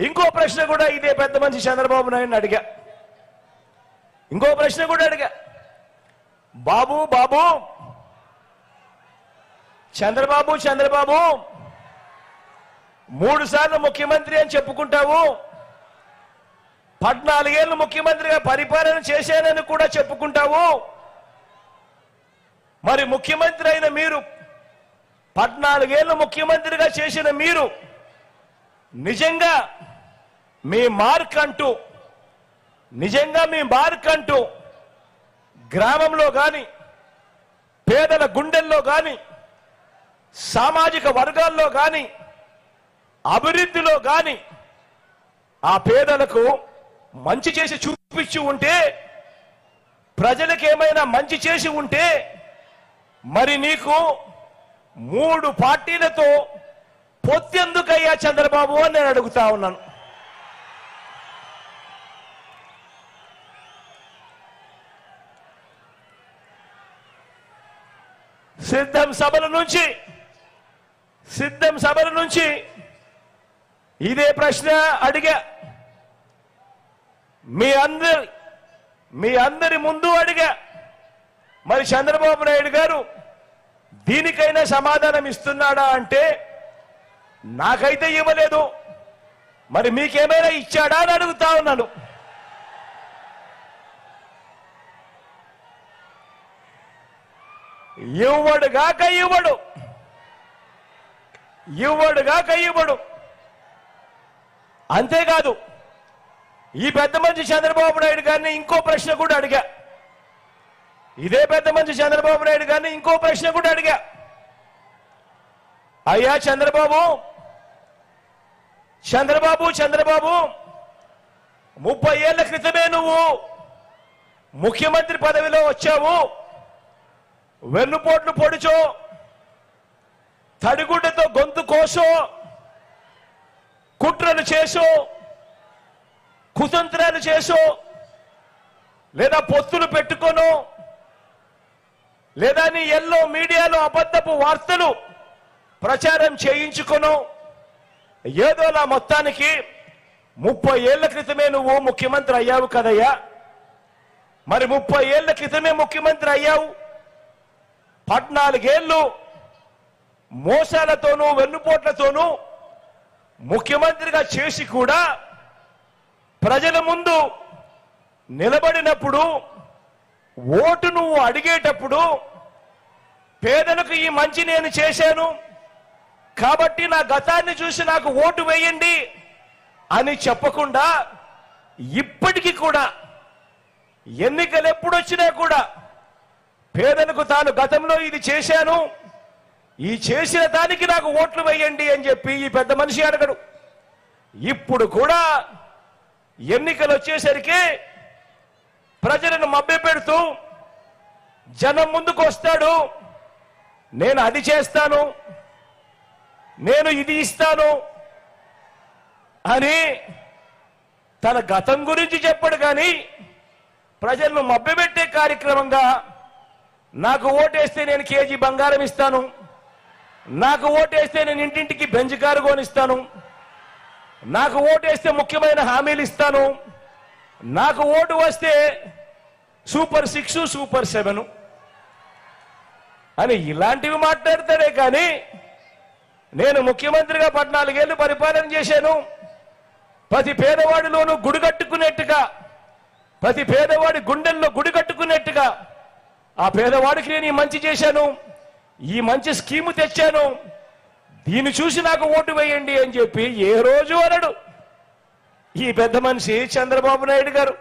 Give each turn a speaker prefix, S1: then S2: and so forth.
S1: ఇంకో ప్రశ్న కూడా ఇదే పెద్ద మనిషి చంద్రబాబు నాయుడిని అడిగా. ఇంకో ప్రశ్న కూడా అడిగా, బాబు బాబు చంద్రబాబు 3 సార్లు ముఖ్యమంత్రి అని చెప్పుకుంటావు, 14 ఏళ్ళు ముఖ్యమంత్రిగా పరిపాలన చేశానని కూడా చెప్పుకుంటావు. మరి ముఖ్యమంత్రి అయిన మీరు, 14 ఏళ్ళు ముఖ్యమంత్రిగా చేసిన మీరు నిజంగా మీ మార్క్ అంటూ గ్రామంలో కానీ, పేదల గుండెల్లో కానీ, సామాజిక వర్గాల్లో కానీ, అభివృద్ధిలో కానీ ఆ పేదలకు మంచి చేసి చూపించి ఉంటే, ప్రజలకు ఏమైనా మంచి చేసి ఉంటే, మరి నీకు 3 పార్టీలతో పొత్తెందుకయ్యా చంద్రబాబు అని నేను అడుగుతా ఉన్నాను. సిద్ధం సభల నుంచి ఇదే ప్రశ్న అడిగా. మీ అందరి ముందు అడిగా. మరి చంద్రబాబు నాయుడు గారు దీనికైనా సమాధానం ఇస్తున్నాడా అంటే నాకైతే ఇవ్వలేదు. మరి మీకేమైనా ఇచ్చాడా అని అడుగుతా ఉన్నాను. ఇవ్వడుగాక ఇవ్వడు. అంతేకాదు, ఈ పెద్ద మనిషి చంద్రబాబు నాయుడు గారిని ఇంకో ప్రశ్న కూడా అడిగా. ఇదే పెద్ద మనిషి చంద్రబాబు నాయుడు గారిని ఇంకో ప్రశ్న కూడా అడిగా. అయ్యా చంద్రబాబు 30 ఏళ్ల క్రితమే నువ్వు ముఖ్యమంత్రి పదవిలో వచ్చావు. వెన్నుపోట్లు పొడిచో, తడిగుడ్డతో గొంతు కోసో, కుట్రలు చేసో, కుతంత్రాలు చేసో, లేదా పొత్తులు పెట్టుకోనో, లేదా నీ ఎల్లో మీడియాలో అబద్ధపు వార్తలు ప్రచారం చేయించుకోనో, ఏదోలా మొత్తానికి 30 ఏళ్ల క్రితమే నువ్వు ముఖ్యమంత్రి అయ్యావు కదయ్యా. మరి 30 ఏళ్ల క్రితమే ముఖ్యమంత్రి అయ్యావు, 14 ఏళ్ళు మోసాలతోనూ వెన్నుపోట్లతోనూ ముఖ్యమంత్రిగా చేసి కూడా ప్రజల ముందు నిలబడినప్పుడు, ఓటు నువ్వు అడిగేటప్పుడు పేదలకు ఈ మంచి నేను చేశాను కాబట్టి నా గతాన్ని చూసి నాకు ఓటు వేయండి అని చెప్పకుండా, ఇప్పటికీ కూడా ఎన్నికలు ఎప్పుడొచ్చినా కూడా పేదలకు తాను గతంలో ఇది చేశాను, ఈ చేసిన దానికి నాకు ఓట్లు వేయండి అని చెప్పి ఈ పెద్ద మనిషి అడగడు. ఇప్పుడు కూడా ఎన్నికలు వచ్చేసరికి ప్రజలను మభ్యపెడుతూ జనం ముందుకు వస్తాడు. నేను అది చేస్తాను, నేను ఇది ఇస్తాను అని తన గతం గురించి చెప్పడు. కానీ ప్రజలను మభ్యపెట్టే కార్యక్రమంగా నాకు ఓటేస్తే నేను కేజీ బంగారం ఇస్తాను, నాకు ఓటేస్తే నేను ఇంటింటికి బెంజ్ కారు కొనిస్తాను, నాకు ఓటేస్తే ముఖ్యమైన హామీలు ఇస్తాను, నాకు ఓటు వస్తే సూపర్ 6 సూపర్ 7 అని ఇలాంటివి మాట్లాడతాడే. కానీ నేను ముఖ్యమంత్రిగా 14 ఏళ్ళు పరిపాలన చేశాను, ప్రతి పేదవాడిలోనూ గుడి కట్టుకునేట్టుగా, ప్రతి పేదవాడి గుండెల్లో గుడి కట్టుకునేట్టుగా ఆ పేదవాడికి నేను ఈ మంచి చేశాను, ఈ మంచి స్కీము తెచ్చాను, దీన్ని చూసి నాకు ఓటు వేయండి అని చెప్పి ఏ రోజు అనడు ఈ పెద్ద మనిషి చంద్రబాబు నాయుడు గారు.